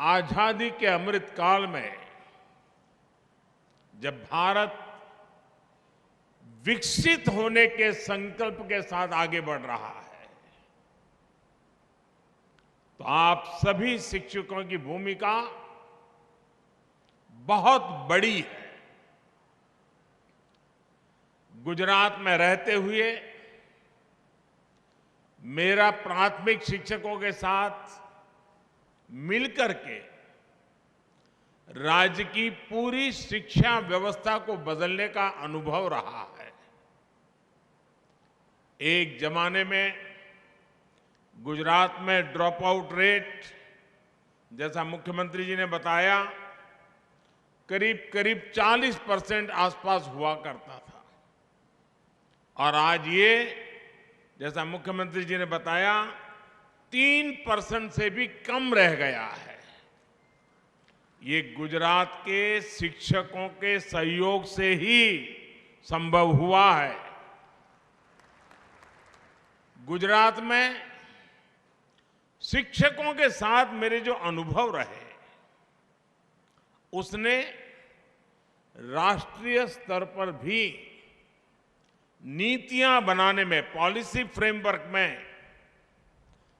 आजादी के अमृत काल में जब भारत विकसित होने के संकल्प के साथ आगे बढ़ रहा है, तो आप सभी शिक्षकों की भूमिका बहुत बड़ी है। गुजरात में रहते हुए मेरा प्राथमिक शिक्षकों के साथ मिलकर के राज्य की पूरी शिक्षा व्यवस्था को बदलने का अनुभव रहा है। एक जमाने में गुजरात में ड्रॉप आउट रेट, जैसा मुख्यमंत्री जी ने बताया, करीब करीब 40% आसपास हुआ करता था, और आज ये, जैसा मुख्यमंत्री जी ने बताया, 3% से भी कम रह गया है। ये गुजरात के शिक्षकों के सहयोग से ही संभव हुआ है। गुजरात में शिक्षकों के साथ मेरे जो अनुभव रहे, उसने राष्ट्रीय स्तर पर भी नीतियां बनाने में, पॉलिसी फ्रेमवर्क में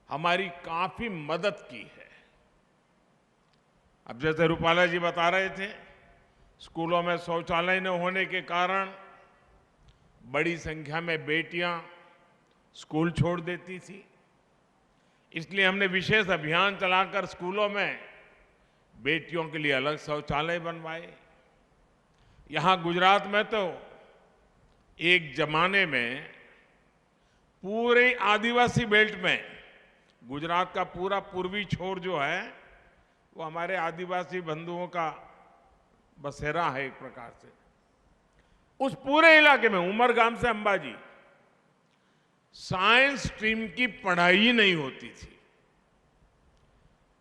हमारी काफी मदद की है। अब जैसे रूपाला जी बता रहे थे, स्कूलों में शौचालय न होने के कारण बड़ी संख्या में बेटियां स्कूल छोड़ देती थी। इसलिए हमने विशेष अभियान चलाकर स्कूलों में बेटियों के लिए अलग शौचालय बनवाए। यहां गुजरात में तो एक जमाने में पूरे आदिवासी बेल्ट में, गुजरात का पूरा पूर्वी छोर जो है वो हमारे आदिवासी बंधुओं का बसेरा है एक प्रकार से। उस पूरे इलाके में उमरगाम से अंबाजी साइंस स्ट्रीम की पढ़ाई ही नहीं होती थी।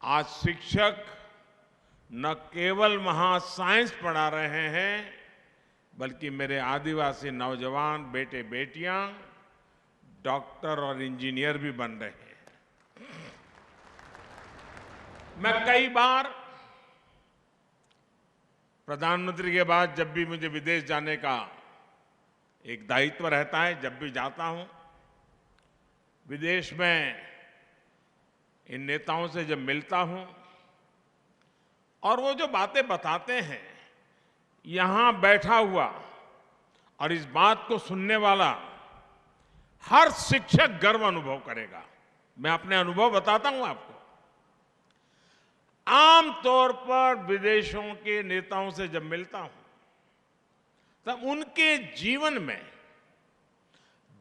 आज शिक्षक न केवल वहां साइंस पढ़ा रहे हैं, बल्कि मेरे आदिवासी नौजवान बेटे बेटियां डॉक्टर और इंजीनियर भी बन रहे हैं। मैं कई बार प्रधानमंत्री के बाद जब भी मुझे विदेश जाने का एक दायित्व रहता है, जब भी जाता हूं, विदेश में इन नेताओं से जब मिलता हूं और वो जो बातें बताते हैं, यहां बैठा हुआ और इस बात को सुनने वाला हर शिक्षक गर्व अनुभव करेगा। मैं अपने अनुभव बताता हूं आपको। आमतौर पर विदेशों के नेताओं से जब मिलता हूं, तब उनके जीवन में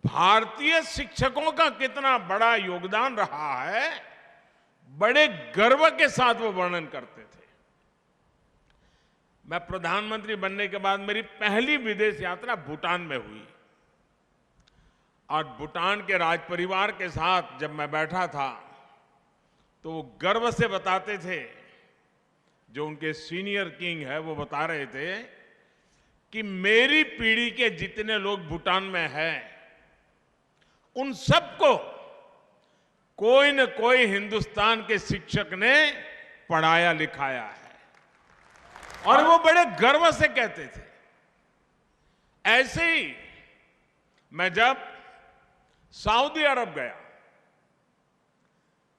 भारतीय शिक्षकों का कितना बड़ा योगदान रहा है, बड़े गर्व के साथ वो वर्णन करते थे। मैं प्रधानमंत्री बनने के बाद मेरी पहली विदेश यात्रा भूटान में हुई, और भूटान के राज परिवार के साथ जब मैं बैठा था, तो वो गर्व से बताते थे, जो उनके सीनियर किंग है वो बता रहे थे कि मेरी पीढ़ी के जितने लोग भूटान में हैं, उन सबको कोई न कोई हिंदुस्तान के शिक्षक ने पढ़ाया लिखाया है, और वो बड़े गर्व से कहते थे। ऐसे ही मैं जब सऊदी अरब गया,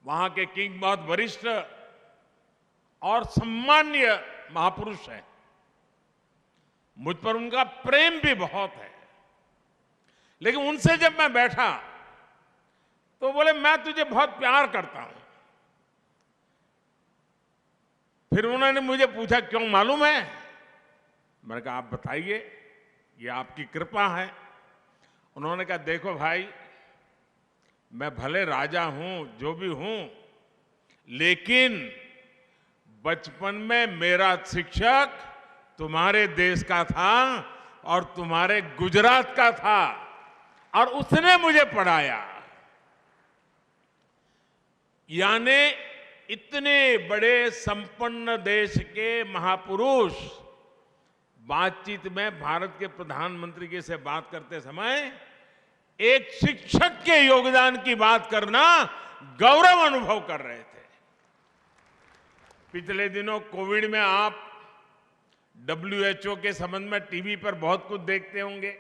वहां के किंग बहुत वरिष्ठ और सम्मान्य महापुरुष हैं, मुझ पर उनका प्रेम भी बहुत है, लेकिन उनसे जब मैं बैठा तो बोले मैं तुझे बहुत प्यार करता हूं। फिर उन्होंने मुझे पूछा क्यों, मालूम है? मैंने कहा आप बताइए, ये आपकी कृपा है। उन्होंने कहा देखो भाई, मैं भले राजा हूं, जो भी हूं, लेकिन बचपन में मेरा शिक्षक तुम्हारे देश का था और तुम्हारे गुजरात का था, और उसने मुझे पढ़ाया। यानी इतने बड़े संपन्न देश के महापुरुष बातचीत में भारत के प्रधानमंत्री के से बात करते समय एक शिक्षक के योगदान की बात करना गौरव अनुभव कर रहे थे। पिछले दिनों कोविड में आप WHO के संबंध में टीवी पर बहुत कुछ देखते होंगे।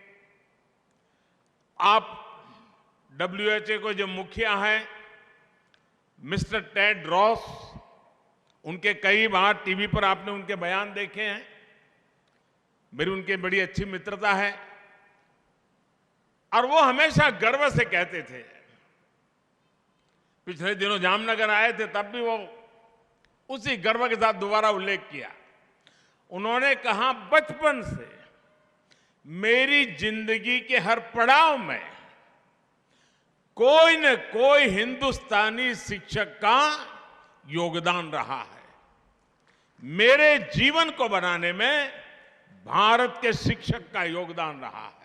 आप WHO को जो मुखिया हैं मिस्टर टेड रॉस, उनके कई बार टीवी पर आपने उनके बयान देखे हैं। मेरी उनकी बड़ी अच्छी मित्रता है और वो हमेशा गर्व से कहते थे, पिछले दिनों जामनगर आए थे तब भी वो उसी गर्व के साथ दोबारा उल्लेख किया। उन्होंने कहा, बचपन से मेरी जिंदगी के हर पड़ाव में कोई न कोई हिंदुस्तानी शिक्षक का योगदान रहा है। मेरे जीवन को बनाने में भारत के शिक्षक का योगदान रहा है।